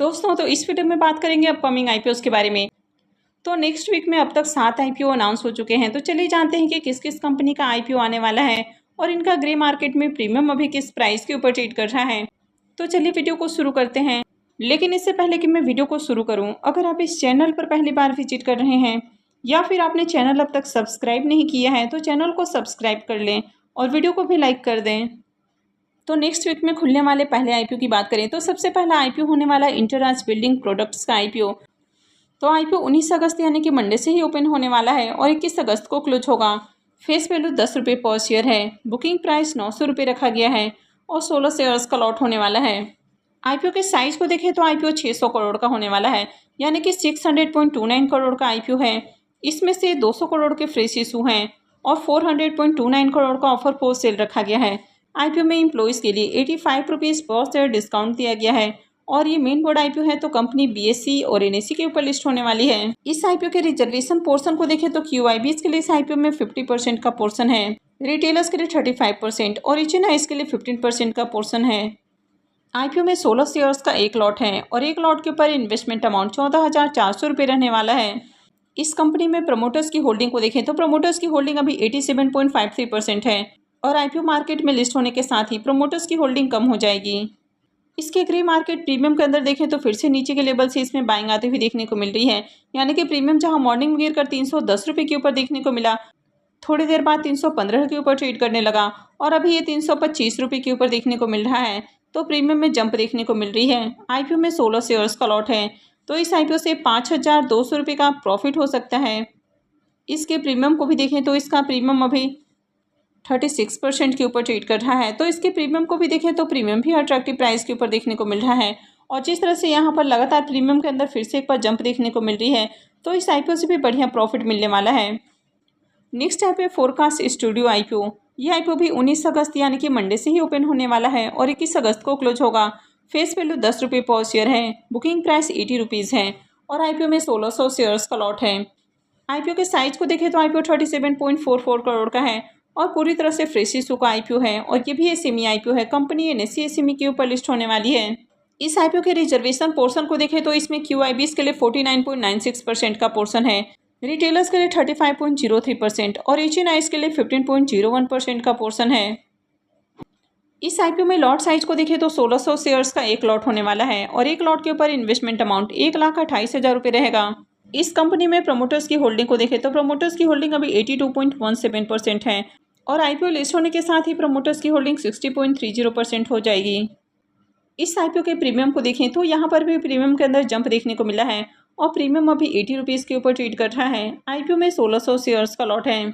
दोस्तों तो इस वीडियो में बात करेंगे अपकमिंग आईपीओ के बारे में। तो नेक्स्ट वीक में अब तक 7 आईपीओ अनाउंस हो चुके हैं। तो चलिए जानते हैं कि किस किस कंपनी का आईपीओ आने वाला है और इनका ग्रे मार्केट में प्रीमियम अभी किस प्राइस के ऊपर ट्रेड कर रहा है। तो चलिए वीडियो को शुरू करते हैं। लेकिन इससे पहले कि मैं वीडियो को शुरू करूँ, अगर आप इस चैनल पर पहली बार विजिट कर रहे हैं या फिर आपने चैनल अब तक सब्सक्राइब नहीं किया है तो चैनल को सब्सक्राइब कर लें और वीडियो को भी लाइक कर दें। तो नेक्स्ट वीक में खुलने वाले पहले आईपीओ की बात करें तो सबसे पहला आईपीओ होने वाला इंटरराज बिल्डिंग प्रोडक्ट्स का आईपीओ। तो आईपीओ 19 अगस्त यानी कि मंडे से ही ओपन होने वाला है और 21 अगस्त को क्लोज होगा। फेस वैल्यू 10 रुपये पर शेयर है। बुकिंग प्राइस 900 रुपये रखा गया है और 16 शेयर्स का लॉट होने वाला है। आईपीओ के साइज को देखें तो आईपीओ 600 करोड़ का होने वाला है, यानी कि 600.29 करोड़ का आईपीओ है। इसमें से 200 करोड़ के फ्रेश इशू हैं और 400.29 करोड़ का ऑफर पोस्ट सेल रखा गया है। आईपीओ में एम्प्लॉइज़ के लिए 85 रुपीज़ पर शेयर डिस्काउंट दिया गया है और ये मेन बोर्ड आईपीओ है। तो कंपनी बीएसई और एनएसई के ऊपर लिस्ट होने वाली है। इस आईपीओ के रिजर्वेशन पोर्शन को देखें तो क्यूआईबीज के लिए इस आईपीओ में 50% का पोर्शन है, रिटेलर्स के लिए 35% और एचएनआईज के लिए 15% का पोर्शन है। आईपीओ में 16 शेयर्स का एक लॉट है और एक लॉट के ऊपर इन्वेस्टमेंट अमाउंट 14,400 रुपये रहने वाला है। इस कंपनी में प्रमोटर्स की होल्डिंग को देखें तो प्रमोटर्स की होल्डिंग अभी 87.53% है और आईपीओ मार्केट में लिस्ट होने के साथ ही प्रमोटर्स की होल्डिंग कम हो जाएगी। इसके ग्रे मार्केट प्रीमियम के अंदर देखें तो फिर से नीचे के लेवल से इसमें बाइंग आते हुए देखने को मिल रही है, यानी कि प्रीमियम जहां मॉर्निंग में गिरकर 310 रुपये के ऊपर देखने को मिला, थोड़ी देर बाद 315 के ऊपर ट्रेड करने लगा और अभी ये 325 रुपये के ऊपर देखने को मिल रहा है। तो प्रीमियम में जंप देखने को मिल रही है। आईपीओ में 16 शेयर्स का लॉट है, तो इस आईपीओ से 5,200 रुपये का प्रॉफिट हो सकता है। इसके प्रीमियम को भी देखें तो इसका प्रीमियम अभी 36% के ऊपर ट्रेड कर रहा है। तो इसके प्रीमियम को भी देखें तो प्रीमियम भी अट्रैक्टिव प्राइस के ऊपर देखने को मिल रहा है और जिस तरह से यहाँ पर लगातार प्रीमियम के अंदर फिर से एक बार जंप देखने को मिल रही है, तो इस आईपीओ से भी बढ़िया प्रॉफिट मिलने वाला है। Next IPO forecast studio IPO. ये आईपीओ भी 19 अगस्त यानी कि मंडे से ही ओपन होने वाला है और 21 अगस्त को क्लोज होगा। फेस वैल्यू 10 रुपये पर शेयर है। बुकिंग प्राइस 80 रुपीज़ है और आईपीओ में 1600 शेयर्स का लॉट है। आईपीओ के साइज को देखें तो आईपीओ 37.44 करोड़ का है और पूरी तरह से फ्रेश इशू का आईपीओ है और ये भी एसएमई आईपीओ है। कंपनी एनएसई एसएमई के ऊपर लिस्ट होने वाली है। इस आईपीओ के रिजर्वेशन पोर्शन को देखें तो इसमें क्यूआईबीज के लिए 49.96% का पोर्शन है, रिटेलर्स के लिए 35.03% और एचएनआईज के लिए 15.01% का पोर्शन है। इस आईपीओ में लॉट साइज को देखें तो 1600 शेयर्स का एक लॉट होने वाला है और एक लॉट के ऊपर इन्वेस्टमेंट अमाउंट 1,28,000 रुपये रहेगा। इस कंपनी में प्रमोटर्स की होल्डिंग को देखें तो प्रमोटर्स की होल्डिंग अभी 82.17% है और आईपीओ लिस्ट होने के साथ ही प्रमोटर्स की होल्डिंग 60.30% हो जाएगी। इस आईपीओ के प्रीमियम को देखें तो यहाँ पर भी प्रीमियम के अंदर जंप देखने को मिला है और प्रीमियम अभी 80 रुपीज़ के ऊपर ट्रेड कर रहा है। आईपीओ में 1600 शेयर्स का लॉट है,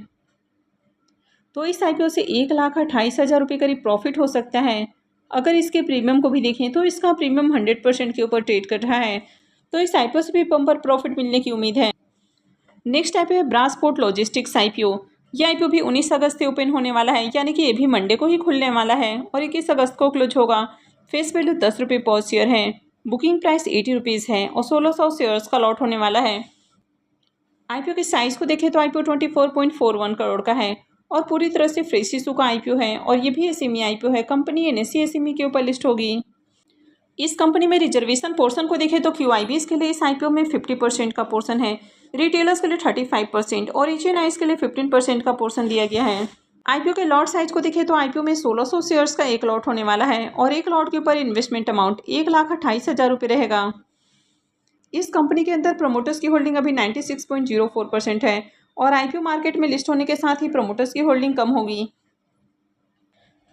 तो इस आईपीओ से 1,28,000 रुपये करीब प्रॉफिट हो सकता है। अगर इसके प्रीमियम को भी देखें तो इसका प्रीमियम 100% के ऊपर ट्रेड कर रहा है, तो इस आईपीओ से भी बम्पर प्रॉफिट मिलने की उम्मीद है। नेक्स्ट आईपीओ है ब्रासपोर्ट लॉजिस्टिक्स आईपीओ। ये आईपीओ भी 19 अगस्त से ओपन होने वाला है, यानी कि ये भी मंडे को ही खुलने वाला है और 21 अगस्त को क्लोज होगा। फेस वैल्यू 10 रुपये पर शेयर है। बुकिंग प्राइस 80 रुपीज़ है और 1600 शेयर्स का लॉट होने वाला है। आईपीओ के साइज को देखें तो आईपीओ 24.41 करोड़ का है और पूरी तरह से फ्रेश इशू का आईपीओ है और ये भी एसएमई आईपीओ है। कंपनी एनएसई एसएमई के ऊपर लिस्ट होगी। इस कंपनी में रिजर्वेशन पोर्शन को देखें तो क्यूआईबीज के लिए इस आईपीओ में 50% का पोर्शन है, रिटेलर्स के लिए 35% और एचएनआईज के लिए 15% का पोर्शन दिया गया है। आईपीओ के लॉट साइज को देखें तो आईपीओ में 1600 शेयर्स का एक लॉट होने वाला है और एक लॉट के ऊपर इन्वेस्टमेंट अमाउंट 1,28,000 रुपये रहेगा। इस कंपनी के अंदर प्रमोटर्स की होल्डिंग अभी 96.04% है और आईपीओ मार्केट में लिस्ट होने के साथ ही प्रमोटर्स की होल्डिंग कम होगी।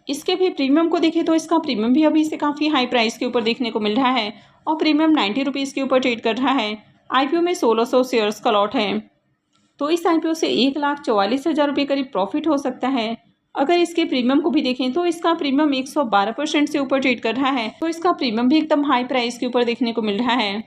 इसके भी प्रीमियम को देखें तो इसका प्रीमियम भी अभी से काफ़ी हाई प्राइस के ऊपर देखने को मिल रहा है और प्रीमियम 90 रुपीज़ के ऊपर ट्रेड कर रहा है। आईपीओ में 1600 शेयर्स का लॉट है, तो इस आईपीओ से 1,44,000 रुपये करीब प्रॉफिट हो सकता है। अगर इसके प्रीमियम को भी देखें तो इसका प्रीमियम 112% से ऊपर ट्रेड कर रहा है, तो इसका प्रीमियम भी एकदम हाई प्राइस के ऊपर देखने को मिल रहा है।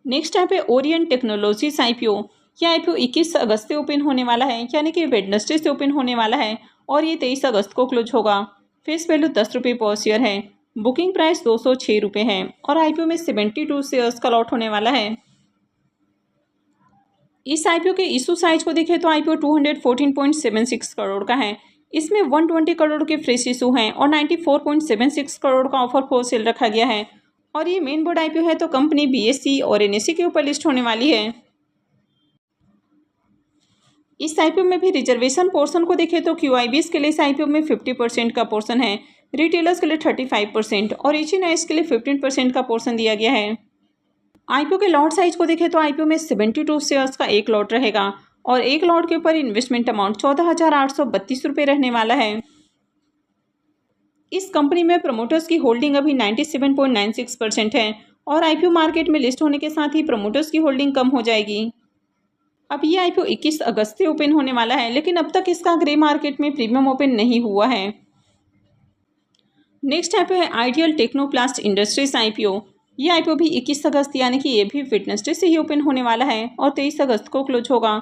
नेक्स्ट यहाँ पे ओरिएंट टेक्नोलॉजीज आईपीओ। यह आईपीओ 21 अगस्त से ओपन होने वाला है, यानी कि वेडनेसडे से ओपन होने वाला है और ये 23 अगस्त को क्लोज होगा। फेस वैल्यू 10 रुपये पर शेयर है। बुकिंग प्राइस 206 रुपये है और आईपीओ में 72 शेयर्स का लॉट होने वाला है। इस आईपीओ के इशू साइज को देखें तो आईपीओ 214.76 करोड़ का है। इसमें 120 करोड़ के फ्रेश इशू हैं और 94.76 करोड़ का ऑफर फॉर सेल रखा गया है और ये मेन बोर्ड आईपीओ है तो कंपनी बीएसई और एनएसई के ऊपर लिस्ट होने वाली है। इस आईपीओ में भी रिजर्वेशन पोर्शन को देखें तो क्यूआईबीएस के लिए इस आईपीओ में 50% का पोर्शन है, रिटेलर्स के लिए 35% और एचएनआईएस के लिए 15% का पोर्शन दिया गया है। आईपीओ के लॉट साइज को देखें तो आईपीओ में 72 शेयर्स का एक लॉट रहेगा और एक लॉट के ऊपर इन्वेस्टमेंट अमाउंट 14,832 रुपये रहने वाला है। इस कंपनी में प्रमोटर्स की होल्डिंग अभी 97.96% है और आईपीओ मार्केट में लिस्ट होने के साथ ही प्रमोटर्स की होल्डिंग कम हो जाएगी। अब ये आईपीओ 21 अगस्त से ओपन होने वाला है, लेकिन अब तक इसका ग्रे मार्केट में प्रीमियम ओपन नहीं हुआ है। नेक्स्ट आईपीओ है आइडियल टेक्नोप्लास्ट इंडस्ट्रीज आईपीओ। ये आईपीओ भी 21 अगस्त यानी कि ये भी वेडनेसडे से ही ओपन होने वाला है और 23 अगस्त को क्लोज होगा।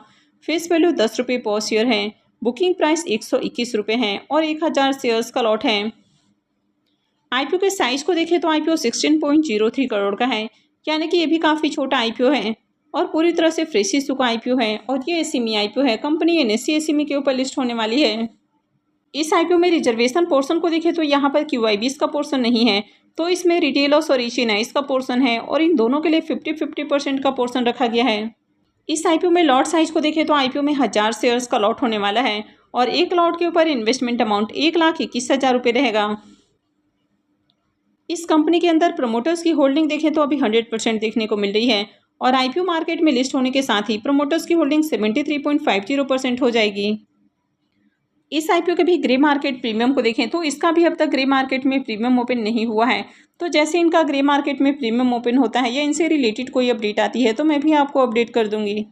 फेस वैल्यू 10 रुपये पर शेयर है, बुकिंग प्राइस 121 रुपये है और 1000 शेयर्स का लॉट है। आईपीओ के साइज को देखें तो आईपीओ 16.03 करोड़ का है, यानी कि ये भी काफ़ी छोटा आईपीओ है और पूरी तरह से फ्रेश इशू का आईपीओ है और ये एसएमई आईपीओ है। कंपनी एनएसई एसएमई के ऊपर लिस्ट होने वाली है। इस आईपीओ में रिजर्वेशन पोर्शन को देखें तो यहाँ पर क्यूआईबीएस का पोर्शन नहीं है, तो इसमें रिटेलर्स और एचएनआईएस का पोर्शन है और इन दोनों के लिए 50% का पोर्शन रखा गया है। इस आईपीओ में लॉट साइज को देखें तो आईपीओ में 1000 शेयर्स का लॉट होने वाला है और एक लॉट के ऊपर इन्वेस्टमेंट अमाउंट 1,21,000 रुपये रहेगा। इस कंपनी के अंदर प्रमोटर्स की होल्डिंग देखें तो अभी 100% देखने को मिल रही है और आईपीओ मार्केट में लिस्ट होने के साथ ही प्रमोटर्स की होल्डिंग 73.50% हो जाएगी। इस आईपीओ के भी ग्रे मार्केट प्रीमियम को देखें तो इसका भी अब तक ग्रे मार्केट में प्रीमियम ओपन नहीं हुआ है, तो जैसे इनका ग्रे मार्केट में प्रीमियम ओपन होता है या इनसे रिलेटेड कोई अपडेट आती है तो मैं भी आपको अपडेट कर दूंगी।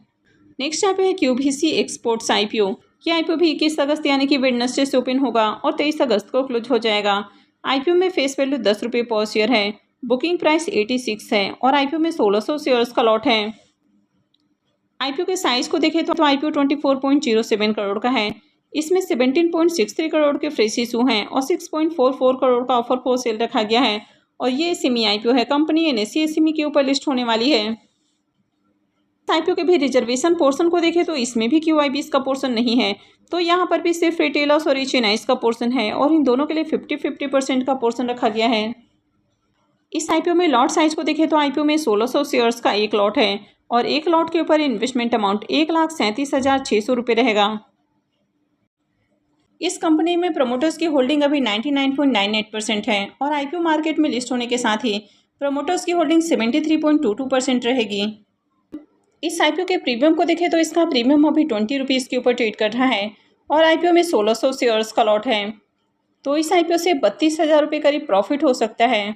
नेक्स्ट आईपीओ है क्यूबीसी एक्सपोर्ट्स आईपीओ। ये आईपीओ भी 21 अगस्त यानी कि वेडनेसडे से ओपन होगा और 23 अगस्त को क्लोज हो जाएगा। आईपीओ में फेस वैल्यू 10 रुपये पर शेयर है, बुकिंग प्राइस 86 है और आईपीओ में 1600 शेयर्स का लॉट है। आईपीओ के साइज को देखें तो आईपीओ 24.07 करोड़ का है। इसमें 17.63 करोड़ के फ्रेश इशू हैं और 6.44 करोड़ का ऑफर फॉर सेल रखा गया है और ये एसएमई आईपीओ है। कंपनी एनएसई एसएमई के ऊपर लिस्ट होने वाली है। आईपीओ के भी रिजर्वेशन पोर्शन को देखें तो इसमें भी क्यूआईबीएस का पोर्शन नहीं है, तो यहाँ पर भी सिर्फ रिटेलर्स और एचएनआईएस का पोर्शन है और इन दोनों के लिए 50% का पोर्शन रखा गया है। इस आईपीओ में लॉट साइज को देखें तो आईपीओ में 1600 शेयर्स का एक लॉट है और एक लॉट के ऊपर इन्वेस्टमेंट अमाउंट 1,37,600 रुपये रहेगा। इस कंपनी में प्रमोटर्स की होल्डिंग अभी 99.98% है और आईपीओ मार्केट में लिस्ट होने के साथ ही प्रमोटर्स की होल्डिंग 73.22% रहेगी। इस आईपीओ के प्रीमियम को देखें तो इसका प्रीमियम अभी 20 रुपीज़ के ऊपर ट्रेड कर रहा है और आईपीओ में 1600 शेयर्स का लॉट है, तो इस आईपीओ से 32,000 रुपये करीब प्रॉफिट हो सकता है।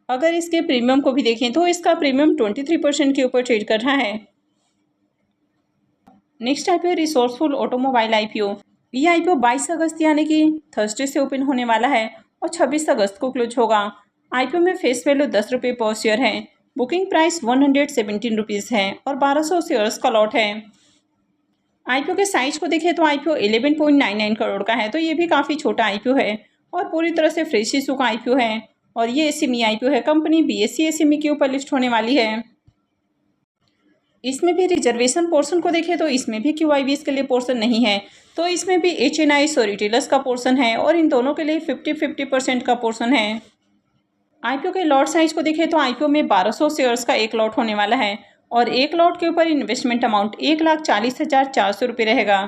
अगर इसके प्रीमियम को भी देखें तो इसका प्रीमियम 23% के ऊपर ट्रेड कर रहा है। Next IPO resourceful automobile IPO. ये आईपीओ 22 अगस्त यानी कि थर्सडे से ओपन होने वाला है और 26 अगस्त को क्लोज होगा। आईपीओ में फेस वैल्यू 10 रुपये पर शेयर है, बुकिंग प्राइस 117 रुपीज़ है और 1200 शेयर्स का लॉट है। आईपीओ के साइज को देखें तो आईपीओ 11.99 करोड़ का है, तो ये भी काफ़ी छोटा आईपीओ है और पूरी तरह से फ्रेश इशू का आईपीओ है और ये एसएमई आईपीओ है। कंपनी बीएसई एसएमई के ऊपर लिस्ट होने वाली है। इसमें भी रिजर्वेशन पोर्शन को देखें तो इसमें भी क्यूआईबीएस के लिए पोर्शन नहीं है, तो इसमें भी एचएनआईएस और रिटेलर्स का पोर्शन है और इन दोनों के लिए 50% का पोर्शन है। आईपीओ के लॉट साइज को देखें तो आईपीओ में 1200 शेयर्स का एक लॉट होने वाला है और एक लॉट के ऊपर इन्वेस्टमेंट अमाउंट 1,40,400 रुपये रहेगा।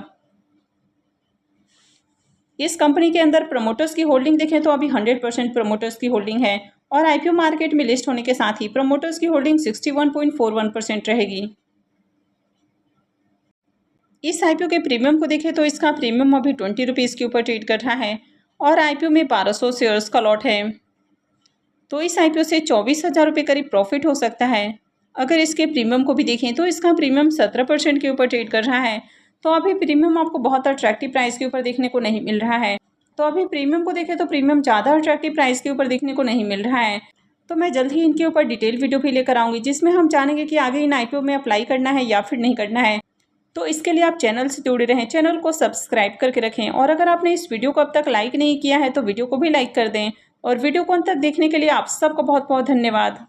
इस कंपनी के अंदर प्रमोटर्स की होल्डिंग देखें तो अभी 100% प्रमोटर्स की होल्डिंग है और आईपीओ मार्केट में लिस्ट होने के साथ ही प्रमोटर्स की होल्डिंग 61.41% रहेगी। इस आईपीओ के प्रीमियम को देखें तो इसका प्रीमियम अभी 20 रुपीज़ के ऊपर ट्रेड कर रहा है और आईपीओ में 1200 शेयर्स का लॉट है, तो इस आईपीओ से 24,000 रुपये करीब प्रॉफिट हो सकता है। अगर इसके प्रीमियम को भी देखें तो इसका प्रीमियम 17% के ऊपर ट्रेड कर रहा है, तो अभी प्रीमियम आपको बहुत अट्रैक्टिव प्राइस के ऊपर देखने को नहीं मिल रहा है। तो अभी प्रीमियम को देखें तो प्रीमियम ज़्यादा अट्रैक्टिव प्राइस के ऊपर देखने को नहीं मिल रहा है, तो मैं जल्द ही इनके ऊपर डिटेल वीडियो भी लेकर आऊँगी जिसमें हम जानेंगे कि आगे इन आईपीओ में अप्लाई करना है या फिर नहीं करना है। तो इसके लिए आप चैनल से जुड़े रहें, चैनल को सब्सक्राइब करके रखें और अगर आपने इस वीडियो को अब तक लाइक नहीं किया है तो वीडियो को भी लाइक कर दें और वीडियो को अंत तक देखने के लिए आप सबको बहुत बहुत धन्यवाद।